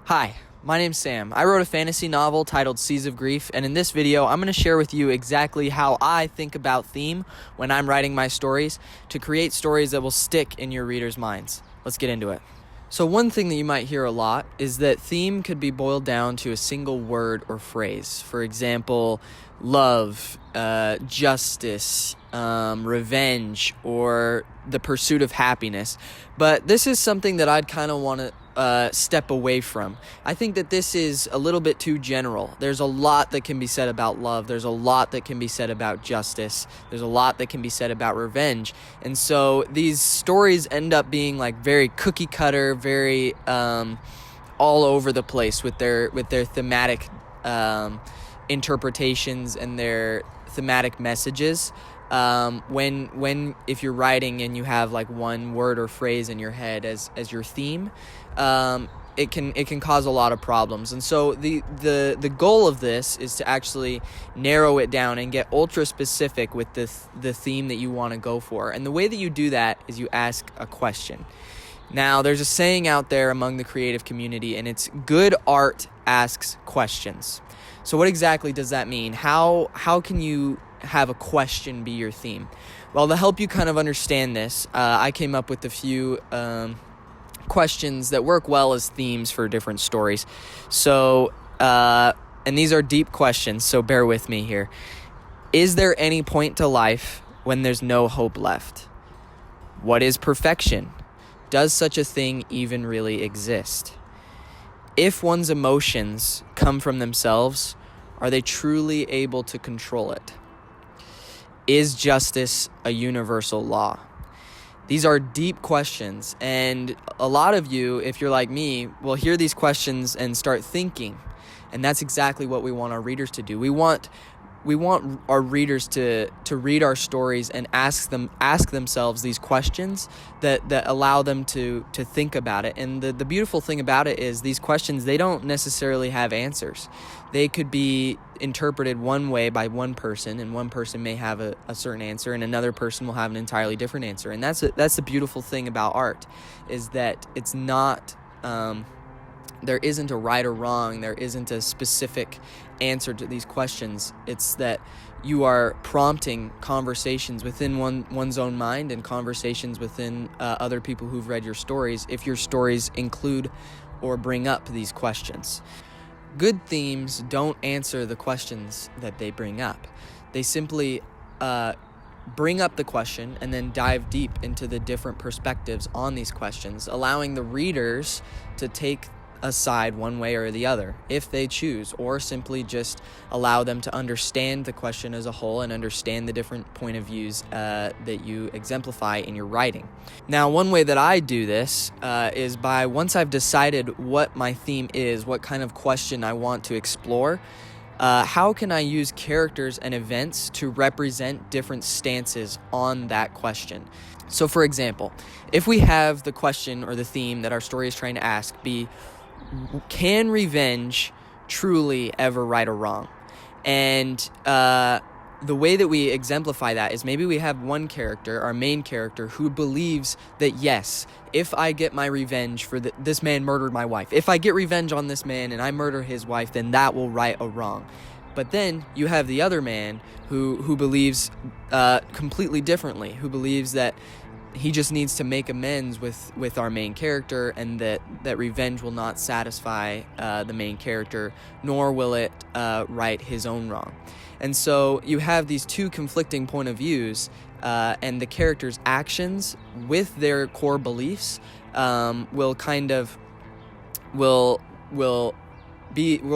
Hi, my name's Sam. I wrote a fantasy novel titled Seas of Grief, and in this video, I'm going to share with you exactly how I think about theme when I'm writing my stories to create stories that will stick in your readers' minds. Let's get into it. So one thing that you might hear a lot is that theme could be boiled down to a single word or phrase. For example, love, justice, revenge, or the pursuit of happiness. But this is something that I'd kind of want to step away from. I think that this is a little bit too general. There's a lot that can be said about love. There's a lot that can be said about justice. There's a lot that can be said about revenge. And so these stories end up being like very cookie cutter, very all over the place with their thematic interpretations and their thematic messages. If you're writing and you have like one word or phrase in your head as your theme, it can cause a lot of problems. And so the goal of this is to actually narrow it down and get ultra specific with the theme that you want to go for. And the way that you do that is you ask a question. Now, there's a saying out there among the creative community, and it's good art asks questions. So what exactly does that mean? How can you have a question be your theme? Well, to help you kind of understand this, I came up with a few questions that work well as themes for different stories. So, and these are deep questions, so bear with me here. Is there any point to life when there's no hope left? What is perfection? Does such a thing even really exist? If one's emotions come from themselves, are they truly able to control it? Is justice a universal law? These are deep questions, and a lot of you, if you're like me, will hear these questions and start thinking, and that's exactly what we want our readers to do. We want our readers to read our stories and ask themselves these questions that allow them to think about it. And the beautiful thing about it is these questions, they don't necessarily have answers. They could be interpreted one way by one person, and one person may have a certain answer, and another person will have an entirely different answer. And that's the beautiful thing about art, is that it's not there isn't a right or wrong. There isn't a specific answer to these questions. It's that you are prompting conversations within one's own mind and conversations within other people who've read your stories, if your stories include or bring up these questions. Good themes don't answer the questions that they bring up. They simply bring up the question and then dive deep into the different perspectives on these questions, allowing the readers to take a side one way or the other if they choose, or simply just allow them to understand the question as a whole and understand the different point of views that you exemplify in your writing. Now, one way that I do this is by, once I've decided what my theme is, what kind of question I want to explore, how can I use characters and events to represent different stances on that question? So, for example, if we have the question or the theme that our story is trying to ask be, can revenge truly ever right or wrong? And the way that we exemplify that is maybe we have one character, our main character, who believes that yes, if I get my revenge for this man murdered my wife, if I get revenge on this man and I murder his wife, then that will right a wrong. But then you have the other man who believes completely differently, who believes that he just needs to make amends with our main character, and that revenge will not satisfy the main character, nor will it right his own wrong. And so you have these two conflicting point of views, and the character's actions with their core beliefs will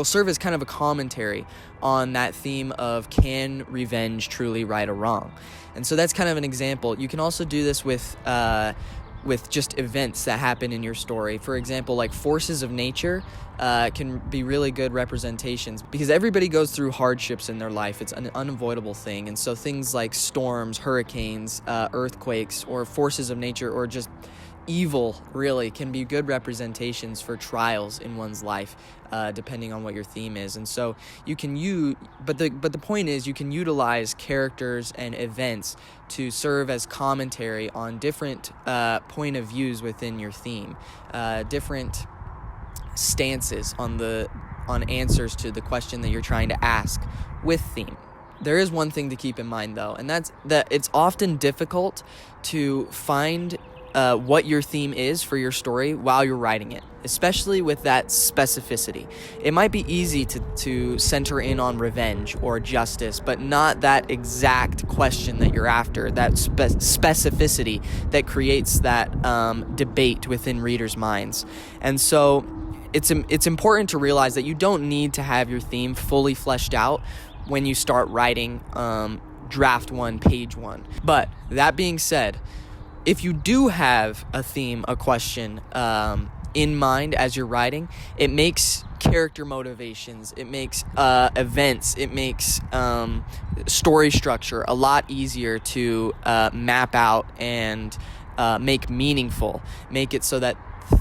serve as kind of a commentary on that theme of, can revenge truly right or wrong? And so that's kind of an example. You can also do this with just events that happen in your story. For example, like forces of nature can be really good representations, because everybody goes through hardships in their life. It's an unavoidable thing. And so things like storms, hurricanes, earthquakes, or forces of nature, or just evil, really, can be good representations for trials in one's life, depending on what your theme is. And so you can but the point is, you can utilize characters and events to serve as commentary on different point of views within your theme, different stances on answers to the question that you're trying to ask with theme. There is one thing to keep in mind, though, and that's that it's often difficult to find what your theme is for your story while you're writing it, especially with that specificity. It might be easy to center in on revenge or justice, but not that exact question that you're after, that specificity that creates that debate within readers' minds. And so it's important to realize that you don't need to have your theme fully fleshed out when you start writing draft 1, page 1. But that being said, if you do have a theme, a question in mind as you're writing, it makes character motivations, it makes events, it makes story structure a lot easier to map out and make meaningful. Make it so that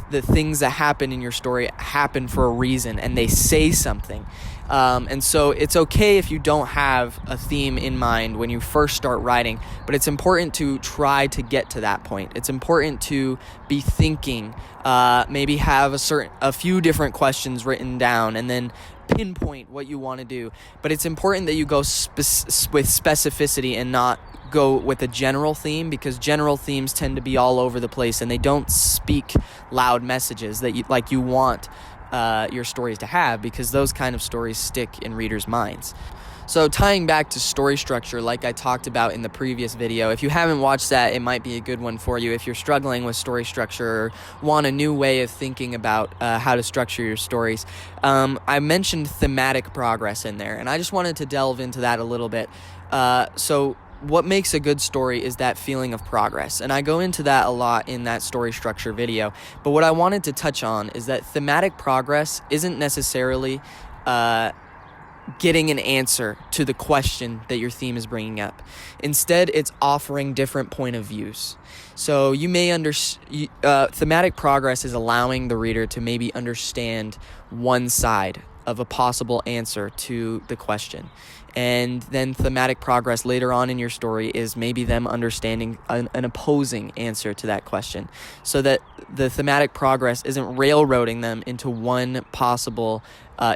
the things that happen in your story happen for a reason and they say something. And so it's okay if you don't have a theme in mind when you first start writing, but it's important to try to get to that point. It's important to be thinking, maybe have a few different questions written down and then pinpoint what you want to do. But it's important that you go with specificity and not go with a general theme, because general themes tend to be all over the place and they don't speak loud messages that you want your stories to have, because those kind of stories stick in readers' minds. So tying back to story structure, like I talked about in the previous video, if you haven't watched that, it might be a good one for you if you're struggling with story structure or want a new way of thinking about how to structure your stories. I mentioned thematic progress in there, and I just wanted to delve into that a little bit. So what makes a good story is that feeling of progress, and I go into that a lot in that story structure video. But what I wanted to touch on is that thematic progress isn't necessarily getting an answer to the question that your theme is bringing up. Instead, it's offering different point of views. So you may thematic progress is allowing the reader to maybe understand one side of a possible answer to the question. And then thematic progress later on in your story is maybe them understanding an opposing answer to that question, so that the thematic progress isn't railroading them into one possible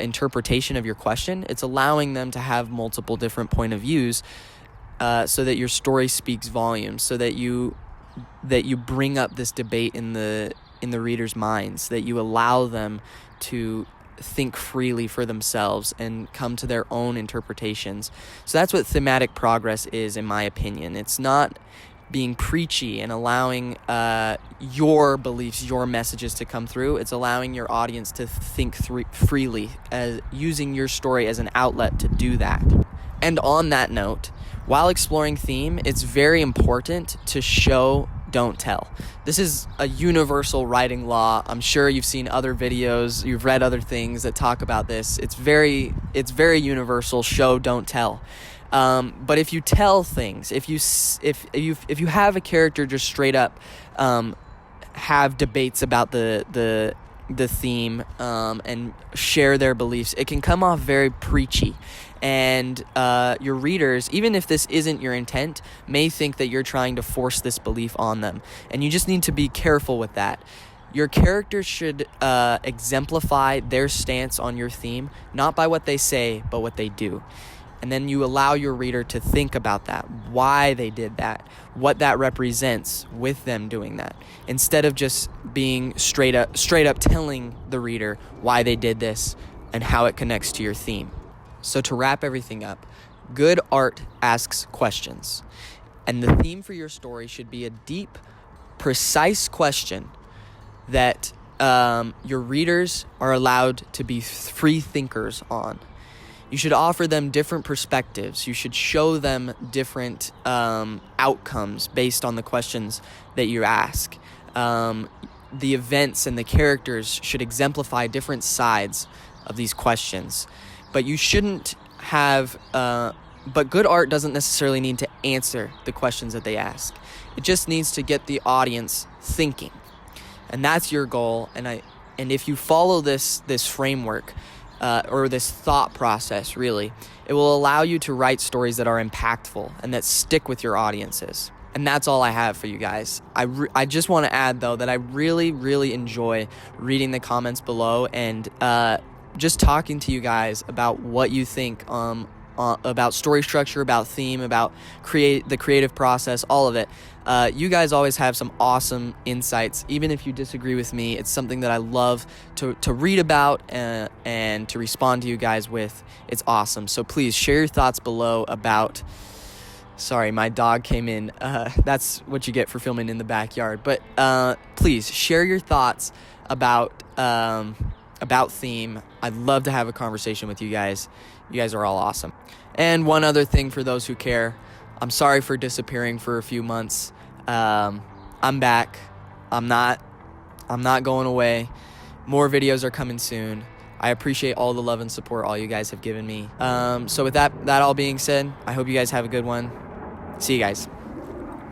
interpretation of your question. It's allowing them to have multiple different point of views, so that your story speaks volumes, so that you bring up this debate in the readers' minds, that you allow them to think freely for themselves and come to their own interpretations. So that's what thematic progress is, in my opinion. It's not being preachy and allowing your beliefs, your messages to come through. It's allowing your audience to think freely, as using your story as an outlet to do that. And on that note, while exploring theme, it's very important to show, don't tell. This is a universal writing law. I'm sure you've seen other videos, you've read other things that talk about this. It's very universal. Show, don't tell. But if you tell things, if you have a character just straight up have debates about the theme and share their beliefs, it can come off very preachy. And your readers, even if this isn't your intent, may think that you're trying to force this belief on them. And you just need to be careful with that. Your characters should exemplify their stance on your theme, not by what they say, but what they do. And then you allow your reader to think about that, why they did that, what that represents with them doing that, instead of just being straight up telling the reader why they did this and how it connects to your theme. So to wrap everything up, good art asks questions. And the theme for your story should be a deep, precise question that your readers are allowed to be free thinkers on. You should offer them different perspectives. You should show them different outcomes based on the questions that you ask. The events and the characters should exemplify different sides of these questions. But you shouldn't have, but good art doesn't necessarily need to answer the questions that they ask. It just needs to get the audience thinking. And that's your goal. And if you follow this framework, or this thought process, really, it will allow you to write stories that are impactful and that stick with your audiences. And that's all I have for you guys. I just want to add, though, that I really enjoy reading the comments below and just talking to you guys about what you think about story structure, about theme, about the creative process, all of it. You guys always have some awesome insights. Even if you disagree with me, it's something that I love to read about and to respond to you guys with. It's awesome. So please share your thoughts below about... Sorry, my dog came in. That's what you get for filming in the backyard. But please share your thoughts about theme. I'd love to have a conversation with you guys. You guys are all awesome. And one other thing for those who care, I'm sorry for disappearing for a few months. I'm back. I'm not going away. More videos are coming soon. I appreciate all the love and support all you guys have given me. So with that all being said, I hope you guys have a good one. See you guys.